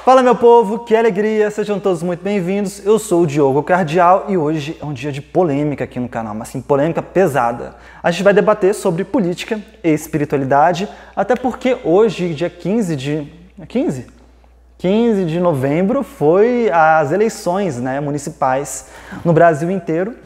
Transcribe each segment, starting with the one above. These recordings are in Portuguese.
Fala meu povo, que alegria, sejam todos muito bem-vindos. Eu sou o Diogo Cardial e hoje é um dia de polêmica aqui no canal, mas assim, polêmica pesada. A gente vai debater sobre política e espiritualidade, até porque hoje, dia 15 de novembro, foi as eleições municipais no Brasil inteiro.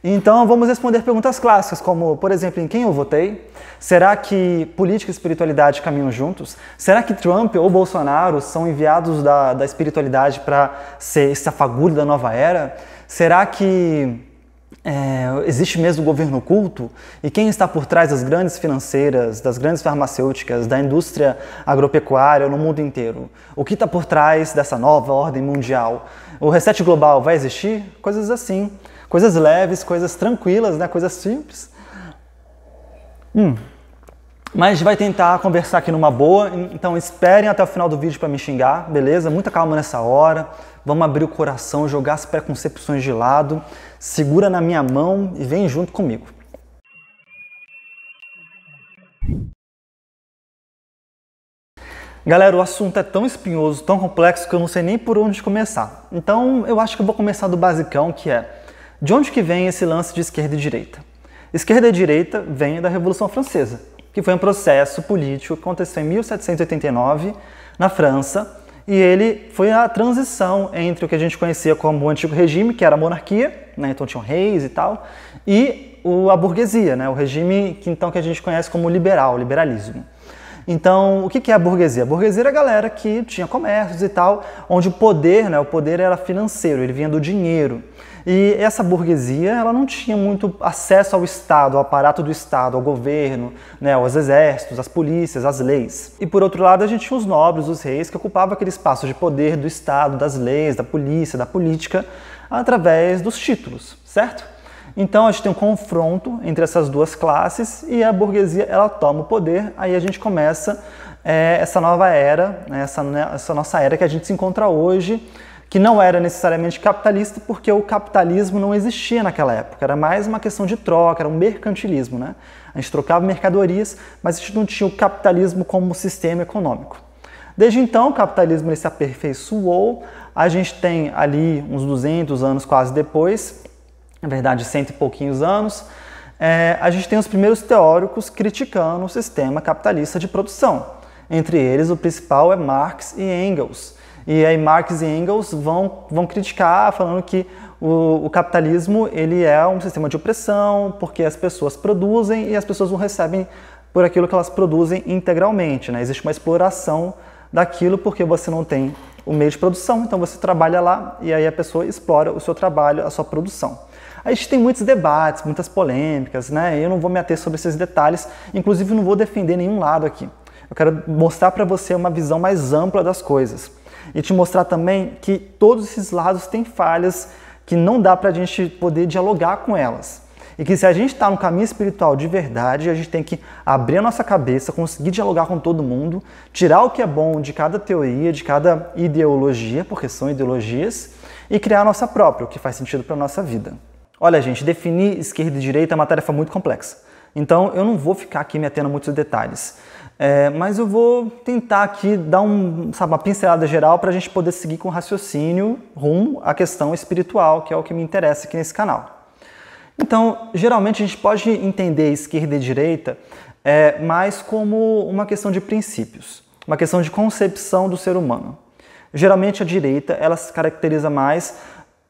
Então vamos responder perguntas clássicas, como, por exemplo, em quem eu votei? Será que política e espiritualidade caminham juntos? Será que Trump ou Bolsonaro são enviados da espiritualidade para ser essa fagulha da nova era? Será que existe mesmo governo oculto? E quem está por trás das grandes financeiras, das grandes farmacêuticas, da indústria agropecuária no mundo inteiro? O que está por trás dessa nova ordem mundial? O reset global vai existir? Coisas assim. Coisas leves, coisas tranquilas, coisas simples. Mas a gente vai tentar conversar aqui numa boa, então esperem até o final do vídeo para me xingar, beleza? Muita calma nessa hora, vamos abrir o coração, jogar as preconcepções de lado, segura na minha mão e vem junto comigo. Galera, o assunto é tão espinhoso, tão complexo que eu não sei nem por onde começar. Então eu acho que eu vou começar do basicão, que é: de onde que vem esse lance de esquerda e direita? Esquerda e direita vem da Revolução Francesa, que foi um processo político que aconteceu em 1789 na França, e ele foi a transição entre o que a gente conhecia como o antigo regime, que era a monarquia, então tinham reis e tal, e a burguesia, o regime que a gente conhece como liberalismo. Então, o que é a burguesia? A burguesia era a galera que tinha comércios e tal, onde o poder era financeiro, ele vinha do dinheiro. E essa burguesia, ela não tinha muito acesso ao Estado, ao aparato do Estado, ao governo, aos exércitos, às polícias, às leis. E por outro lado, a gente tinha os nobres, os reis, que ocupavam aquele espaço de poder do Estado, das leis, da polícia, da política, através dos títulos, certo? Então a gente tem um confronto entre essas duas classes e a burguesia, ela toma o poder, aí a gente começa essa nova era, essa nossa era que a gente se encontra hoje, que não era necessariamente capitalista, porque o capitalismo não existia naquela época, era mais uma questão de troca, era um mercantilismo, A gente trocava mercadorias, mas a gente não tinha o capitalismo como sistema econômico. Desde então, o capitalismo ele se aperfeiçoou, a gente tem ali uns 200 anos quase depois, na verdade 100 e pouquinhos anos, a gente tem os primeiros teóricos criticando o sistema capitalista de produção. Entre eles, o principal é Marx e Engels. E aí Marx e Engels vão criticar, falando que o capitalismo ele é um sistema de opressão, porque as pessoas produzem e as pessoas não recebem por aquilo que elas produzem integralmente. Existe uma exploração daquilo porque você não tem o meio de produção, então você trabalha lá e aí a pessoa explora o seu trabalho, a sua produção. A gente tem muitos debates, muitas polêmicas, Eu não vou me ater sobre esses detalhes, inclusive não vou defender nenhum lado aqui. Eu quero mostrar para você uma visão mais ampla das coisas. E te mostrar também que todos esses lados têm falhas que não dá para a gente poder dialogar com elas. E que se a gente está no caminho espiritual de verdade, a gente tem que abrir a nossa cabeça, conseguir dialogar com todo mundo, tirar o que é bom de cada teoria, de cada ideologia, porque são ideologias, e criar a nossa própria, o que faz sentido para a nossa vida. Olha, gente, definir esquerda e direita é uma tarefa muito complexa. Então, eu não vou ficar aqui me atendo a muitos detalhes. Mas eu vou tentar aqui dar uma pincelada geral para a gente poder seguir com raciocínio rumo à questão espiritual, que é o que me interessa aqui nesse canal. Então, geralmente a gente pode entender esquerda e direita mais como uma questão de princípios, uma questão de concepção do ser humano. Geralmente a direita ela se caracteriza mais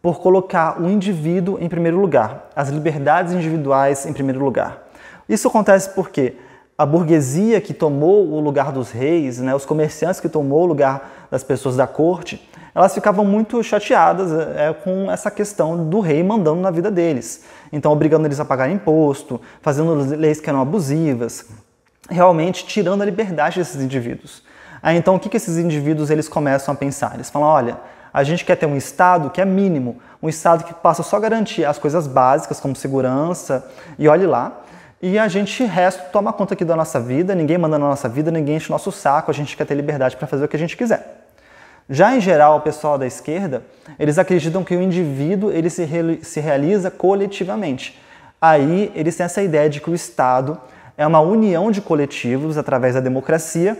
por colocar o indivíduo em primeiro lugar, as liberdades individuais em primeiro lugar. Isso acontece porque a burguesia que tomou o lugar dos reis, os comerciantes que tomou o lugar das pessoas da corte, elas ficavam muito chateadas com essa questão do rei mandando na vida deles. Então, obrigando eles a pagar imposto, fazendo leis que eram abusivas, realmente tirando a liberdade desses indivíduos. Então, o que esses indivíduos eles começam a pensar? Eles falam, olha, a gente quer ter um Estado que é mínimo, um Estado que passa só a garantir as coisas básicas, como segurança, e olhe lá, e a gente, resto, toma conta aqui da nossa vida, ninguém manda na nossa vida, ninguém enche o nosso saco, a gente quer ter liberdade para fazer o que a gente quiser. Já em geral, o pessoal da esquerda, eles acreditam que o indivíduo ele se realiza coletivamente. Aí eles têm essa ideia de que o Estado é uma união de coletivos através da democracia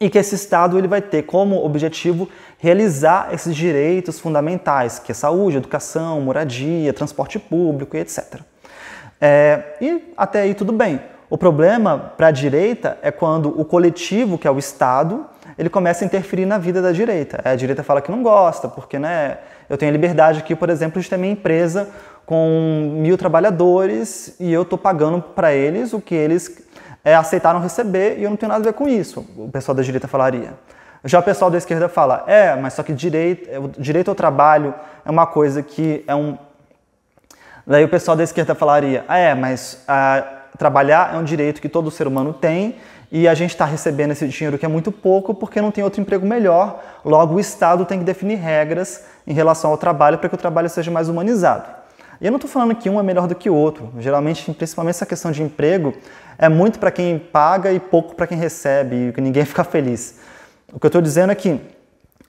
e que esse Estado ele vai ter como objetivo realizar esses direitos fundamentais, que é saúde, educação, moradia, transporte público e etc. E até aí tudo bem. O problema para a direita é quando o coletivo, que é o Estado, ele começa a interferir na vida da direita. A direita fala que não gosta, porque eu tenho a liberdade aqui, por exemplo, de ter minha empresa com 1.000 trabalhadores e eu estou pagando para eles o que eles aceitaram receber e eu não tenho nada a ver com isso, o pessoal da direita falaria. Já o pessoal da esquerda fala, mas só que direito ao trabalho é uma coisa que é um... Daí o pessoal da esquerda falaria, mas trabalhar é um direito que todo ser humano tem e a gente está recebendo esse dinheiro que é muito pouco porque não tem outro emprego melhor, logo o Estado tem que definir regras em relação ao trabalho para que o trabalho seja mais humanizado. E eu não estou falando que um é melhor do que o outro, geralmente, principalmente essa questão de emprego, é muito para quem paga e pouco para quem recebe e que ninguém fica feliz. O que eu estou dizendo é que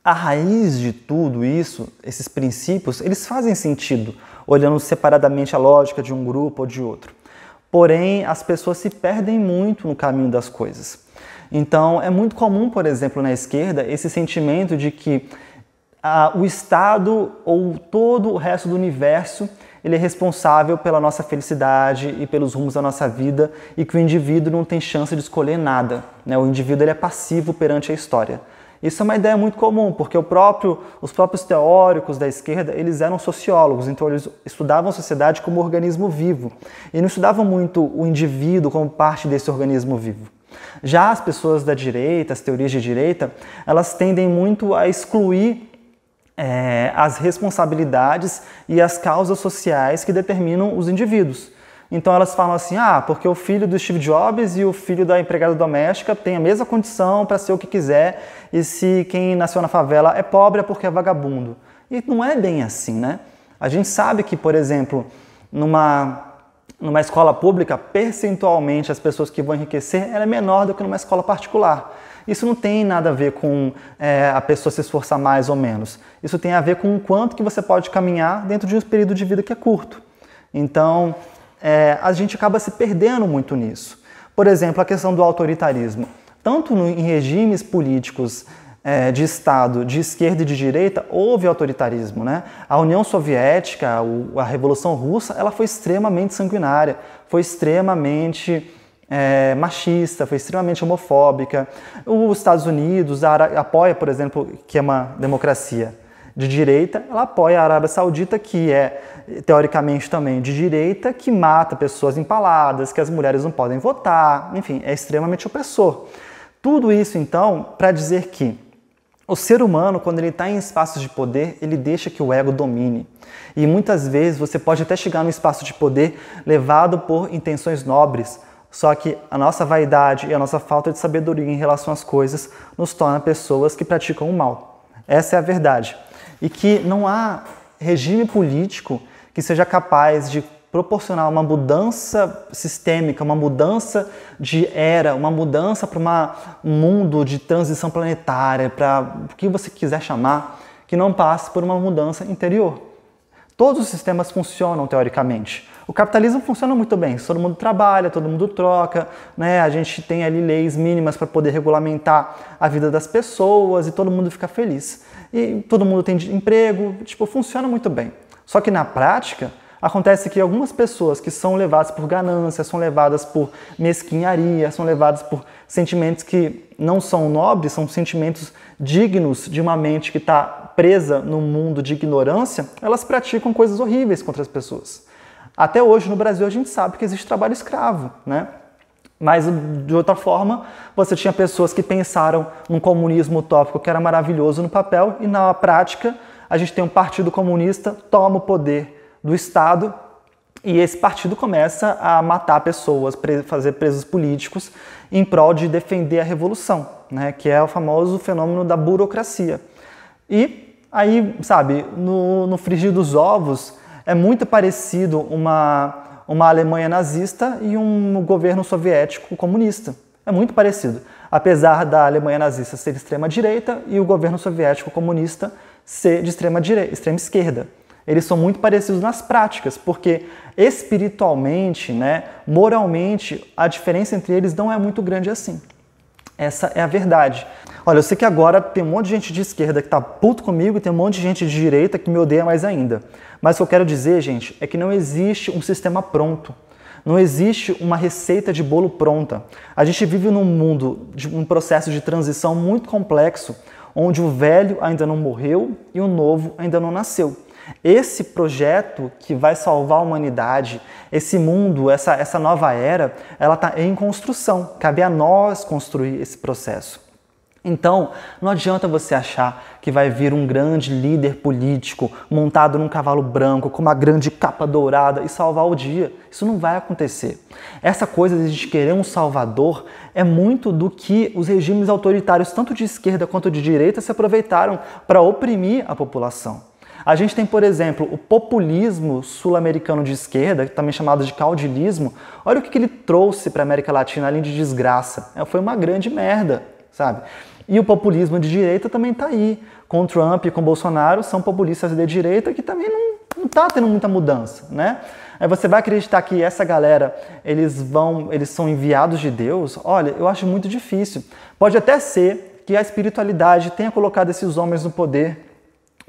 a raiz de tudo isso, esses princípios, eles fazem sentido, olhando separadamente a lógica de um grupo ou de outro. Porém, as pessoas se perdem muito no caminho das coisas. Então, é muito comum, por exemplo, na esquerda, esse sentimento de que o Estado ou todo o resto do universo ele é responsável pela nossa felicidade e pelos rumos da nossa vida e que o indivíduo não tem chance de escolher nada. O indivíduo ele é passivo perante a história. Isso é uma ideia muito comum, porque os próprios teóricos da esquerda, eles eram sociólogos, então eles estudavam a sociedade como organismo vivo e não estudavam muito o indivíduo como parte desse organismo vivo. Já as pessoas da direita, as teorias de direita, elas tendem muito a excluir as responsabilidades e as causas sociais que determinam os indivíduos. Então elas falam assim, porque o filho do Steve Jobs e o filho da empregada doméstica têm a mesma condição para ser o que quiser, e se quem nasceu na favela é pobre é porque é vagabundo. E não é bem assim, né? A gente sabe que, por exemplo, numa escola pública, percentualmente as pessoas que vão enriquecer ela é menor do que numa escola particular. Isso não tem nada a ver com a pessoa se esforçar mais ou menos. Isso tem a ver com o quanto que você pode caminhar dentro de um período de vida que é curto. Então, a gente acaba se perdendo muito nisso. Por exemplo, a questão do autoritarismo. Tanto em regimes políticos de Estado, de esquerda e de direita, houve autoritarismo, né? A União Soviética, a Revolução Russa, ela foi extremamente sanguinária, foi extremamente machista, foi extremamente homofóbica. Os Estados Unidos apoia, por exemplo, que é uma democracia de direita, ela apoia a Arábia Saudita, que é, teoricamente, também de direita, que mata pessoas empaladas, que as mulheres não podem votar, enfim, é extremamente opressor. Tudo isso, então, para dizer que o ser humano, quando ele está em espaços de poder, ele deixa que o ego domine. E muitas vezes você pode até chegar num espaço de poder levado por intenções nobres, só que a nossa vaidade e a nossa falta de sabedoria em relação às coisas nos torna pessoas que praticam o mal. Essa é a verdade. E que não há regime político que seja capaz de proporcionar uma mudança sistêmica, uma mudança de era, uma mudança para um mundo de transição planetária, para o que você quiser chamar, que não passe por uma mudança interior. Todos os sistemas funcionam teoricamente. O capitalismo funciona muito bem, todo mundo trabalha, todo mundo troca, né? A gente tem ali leis mínimas para poder regulamentar a vida das pessoas e todo mundo fica feliz. E todo mundo tem emprego, funciona muito bem. Só que na prática, acontece que algumas pessoas que são levadas por ganância, são levadas por mesquinharia, são levadas por sentimentos que não são nobres, são sentimentos dignos de uma mente que está presa num mundo de ignorância, elas praticam coisas horríveis contra as pessoas. Até hoje no Brasil a gente sabe que existe trabalho escravo, né? Mas de outra forma, você tinha pessoas que pensaram num comunismo utópico que era maravilhoso no papel e na prática a gente tem um partido comunista, toma o poder do Estado e esse partido começa a matar pessoas, fazer presos políticos em prol de defender a revolução, né? Que é o famoso fenômeno da burocracia. E aí, sabe, no frigir dos ovos é muito parecido uma Alemanha nazista e um governo soviético comunista. É muito parecido. Apesar da Alemanha nazista ser de extrema direita e o governo soviético comunista ser de extrema esquerda. Eles são muito parecidos nas práticas, porque espiritualmente, né, moralmente, a diferença entre eles não é muito grande assim. Essa é a verdade. Olha, eu sei que agora tem um monte de gente de esquerda que tá puto comigo e tem um monte de gente de direita que me odeia mais ainda. Mas o que eu quero dizer, gente, é que não existe um sistema pronto. Não existe uma receita de bolo pronta. A gente vive num mundo, um processo de transição muito complexo, onde o velho ainda não morreu e o novo ainda não nasceu. Esse projeto que vai salvar a humanidade, esse mundo, essa nova era, ela está em construção. Cabe a nós construir esse processo. Então, não adianta você achar que vai vir um grande líder político montado num cavalo branco, com uma grande capa dourada e salvar o dia. Isso não vai acontecer. Essa coisa de a gente querer um salvador é muito do que os regimes autoritários, tanto de esquerda quanto de direita, se aproveitaram para oprimir a população. A gente tem, por exemplo, o populismo sul-americano de esquerda, também chamado de caudilismo. Olha o que ele trouxe para a América Latina, além de desgraça. Foi uma grande merda, sabe? E o populismo de direita também está aí. Com Trump e com Bolsonaro, são populistas de direita que também não está tendo muita mudança, né? Aí você vai acreditar que essa galera, eles são enviados de Deus? Olha, eu acho muito difícil. Pode até ser que a espiritualidade tenha colocado esses homens no poder,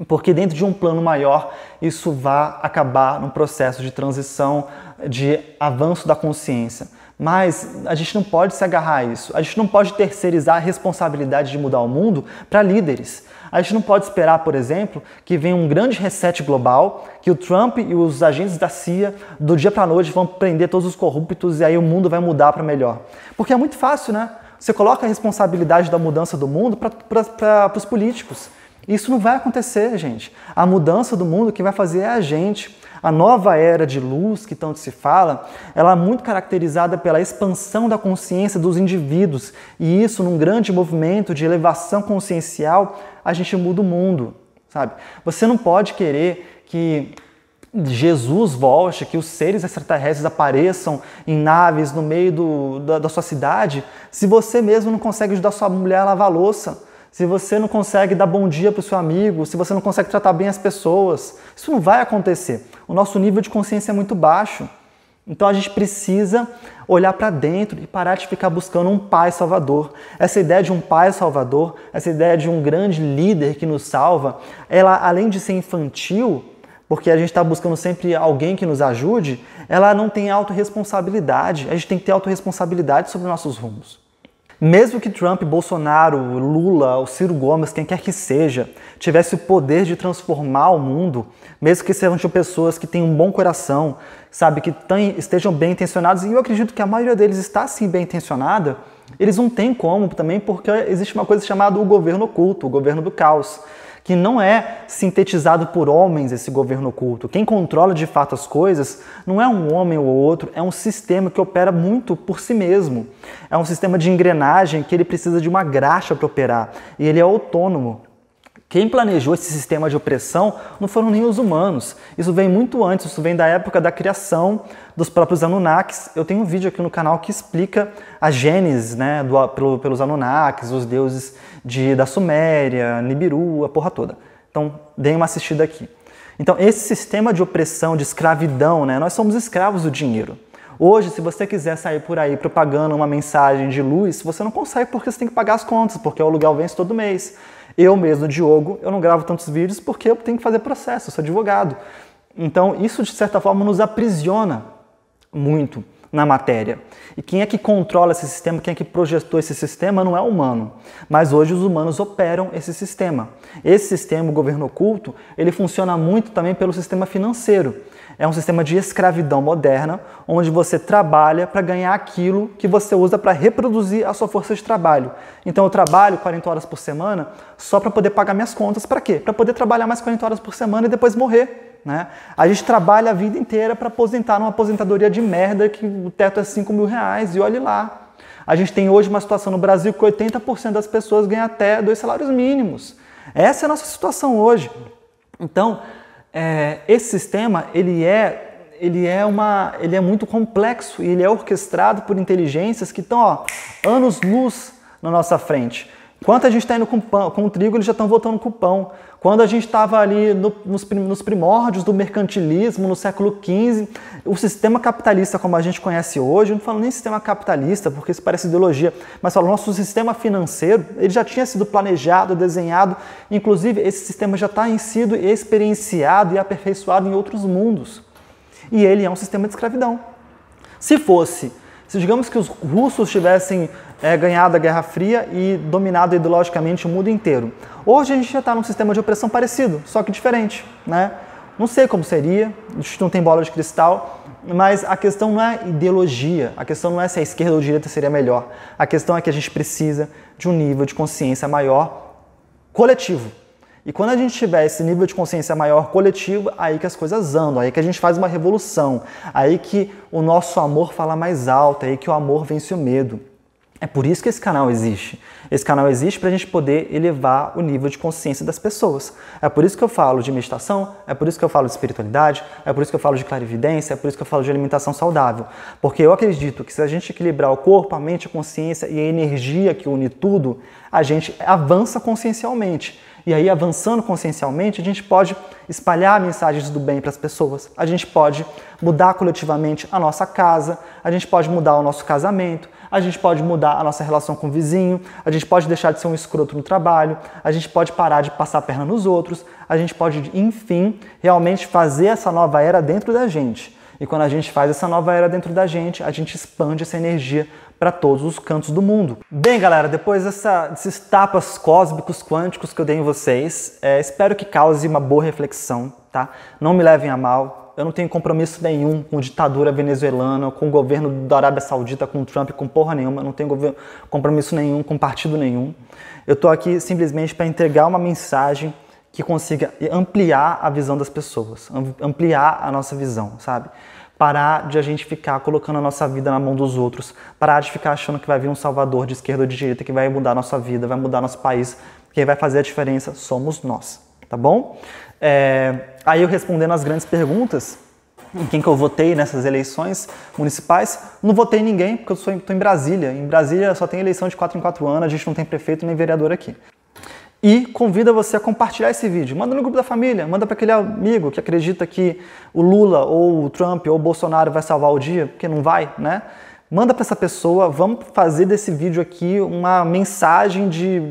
porque dentro de um plano maior, isso vai acabar num processo de transição, de avanço da consciência. Mas a gente não pode se agarrar a isso. A gente não pode terceirizar a responsabilidade de mudar o mundo para líderes. A gente não pode esperar, por exemplo, que venha um grande reset global, que o Trump e os agentes da CIA, do dia para a noite, vão prender todos os corruptos e aí o mundo vai mudar para melhor. Porque é muito fácil, né? Você coloca a responsabilidade da mudança do mundo para os políticos. Isso não vai acontecer, gente. A mudança do mundo, quem vai fazer é a gente. A nova era de luz, que tanto se fala, ela é muito caracterizada pela expansão da consciência dos indivíduos. E isso, num grande movimento de elevação consciencial, a gente muda o mundo, sabe? Você não pode querer que Jesus volte, que os seres extraterrestres apareçam em naves no meio da sua cidade, se você mesmo não consegue ajudar sua mulher a lavar a louça. Se você não consegue dar bom dia para o seu amigo, se você não consegue tratar bem as pessoas, isso não vai acontecer. O nosso nível de consciência é muito baixo. Então a gente precisa olhar para dentro e parar de ficar buscando um pai salvador. Essa ideia de um pai salvador, essa ideia de um grande líder que nos salva, ela, além de ser infantil, porque a gente está buscando sempre alguém que nos ajude, ela não tem autorresponsabilidade. A gente tem que ter autorresponsabilidade sobre nossos rumos. Mesmo que Trump, Bolsonaro, Lula, o Ciro Gomes, quem quer que seja, tivesse o poder de transformar o mundo, mesmo que sejam pessoas que têm um bom coração, sabe, que estejam bem intencionados, e eu acredito que a maioria deles está sim bem intencionada, eles não têm como também, porque existe uma coisa chamada o governo oculto, o governo do caos, que não é sintetizado por homens, esse governo oculto. Quem controla de fato as coisas não é um homem ou outro, é um sistema que opera muito por si mesmo. É um sistema de engrenagem que ele precisa de uma graxa para operar, e ele é autônomo. Quem planejou esse sistema de opressão não foram nem os humanos. Isso vem muito antes, isso vem da época da criação dos próprios Anunnakis. Eu tenho um vídeo aqui no canal que explica a gênese, né, pelos Anunnakis, os deuses da Suméria, Nibiru, a porra toda. Então, deem uma assistida aqui. Então, esse sistema de opressão, de escravidão, né, nós somos escravos do dinheiro. Hoje, se você quiser sair por aí propagando uma mensagem de luz, você não consegue porque você tem que pagar as contas, porque o aluguel vence todo mês. Eu mesmo, Diogo, eu não gravo tantos vídeos porque eu tenho que fazer processo, eu sou advogado. Então, isso de certa forma nos aprisiona muito na matéria. E quem é que controla esse sistema, quem é que projetou esse sistema não é humano. Mas hoje os humanos operam esse sistema. Esse sistema, o governo oculto, ele funciona muito também pelo sistema financeiro. É um sistema de escravidão moderna, onde você trabalha para ganhar aquilo que você usa para reproduzir a sua força de trabalho. Então eu trabalho 40 horas por semana só para poder pagar minhas contas. Para quê? Para poder trabalhar mais 40 horas por semana e depois morrer. Né? A gente trabalha a vida inteira para aposentar numa aposentadoria de merda que o teto é 5 mil reais e olhe lá. A gente tem hoje uma situação no Brasil que 80% das pessoas ganham até 2 salários mínimos. Essa é a nossa situação hoje. Então, esse sistema ele é muito complexo e ele é orquestrado por inteligências que estão anos-luz na nossa frente. Enquanto a gente está indo com o trigo, eles já estão voltando com o pão. Quando a gente estava ali nos primórdios do mercantilismo, no século XV, o sistema capitalista como a gente conhece hoje, eu não falo nem sistema capitalista, porque isso parece ideologia, mas falo nosso sistema financeiro, ele já tinha sido planejado, desenhado, inclusive esse sistema já está sido experienciado e aperfeiçoado em outros mundos. E ele é um sistema de escravidão. Se digamos que os russos tivessem ganhado a Guerra Fria e dominado ideologicamente o mundo inteiro. Hoje a gente já está num sistema de opressão parecido, só que diferente, né? Não sei como seria, a gente não tem bola de cristal, mas a questão não é ideologia, a questão não é se a esquerda ou a direita seria melhor. A questão é que a gente precisa de um nível de consciência maior coletivo. E quando a gente tiver esse nível de consciência maior coletivo, aí que as coisas andam, aí que a gente faz uma revolução, aí que o nosso amor fala mais alto, aí que o amor vence o medo. É por isso que esse canal existe. Esse canal existe para a gente poder elevar o nível de consciência das pessoas. É por isso que eu falo de meditação, é por isso que eu falo de espiritualidade, é por isso que eu falo de clarividência, é por isso que eu falo de alimentação saudável. Porque eu acredito que se a gente equilibrar o corpo, a mente, a consciência e a energia que une tudo, a gente avança consciencialmente. E aí, avançando consciencialmente, a gente pode espalhar mensagens do bem para as pessoas. A gente pode mudar coletivamente a nossa casa, a gente pode mudar o nosso casamento, a gente pode mudar a nossa relação com o vizinho, a gente pode deixar de ser um escroto no trabalho, a gente pode parar de passar a perna nos outros, a gente pode, enfim, realmente fazer essa nova era dentro da gente. E quando a gente faz essa nova era dentro da gente, a gente expande essa energia para todos os cantos do mundo. Bem, galera, depois desses tapas cósmicos, quânticos que eu dei em vocês, espero que cause uma boa reflexão, tá? Não me levem a mal, eu não tenho compromisso nenhum com ditadura venezuelana, com o governo da Arábia Saudita, com Trump, com porra nenhuma, eu não tenho compromisso nenhum com partido nenhum. Eu tô aqui simplesmente para entregar uma mensagem que consiga ampliar a visão das pessoas, ampliar a nossa visão, sabe? Parar de a gente ficar colocando a nossa vida na mão dos outros, parar de ficar achando que vai vir um salvador de esquerda ou de direita que vai mudar a nossa vida, vai mudar nosso país, quem vai fazer a diferença somos nós, tá bom? Aí eu respondendo as grandes perguntas, em quem que eu votei nessas eleições municipais, não votei em ninguém, porque eu estou em Brasília. Em Brasília só tem eleição de 4 em 4 anos, a gente não tem prefeito nem vereador aqui. E convida você a compartilhar esse vídeo. Manda no grupo da família, manda para aquele amigo que acredita que o Lula ou o Trump ou o Bolsonaro vai salvar o dia, porque não vai, né? Manda para essa pessoa, vamos fazer desse vídeo aqui uma mensagem de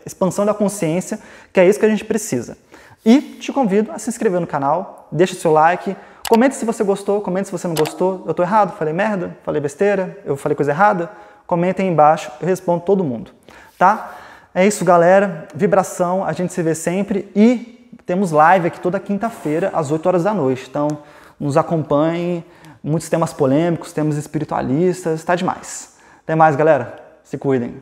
expansão da consciência, que é isso que a gente precisa. E te convido a se inscrever no canal, deixa o seu like, comente se você gostou, comente se você não gostou. Eu tô errado? Falei merda? Falei besteira? Eu falei coisa errada? Comentem aí embaixo, eu respondo todo mundo, tá? É isso, galera. Vibração, a gente se vê sempre e temos live aqui toda quinta-feira às 8 horas da noite. Então, nos acompanhem. Muitos temas polêmicos, temas espiritualistas, tá demais. Até mais, galera. Se cuidem.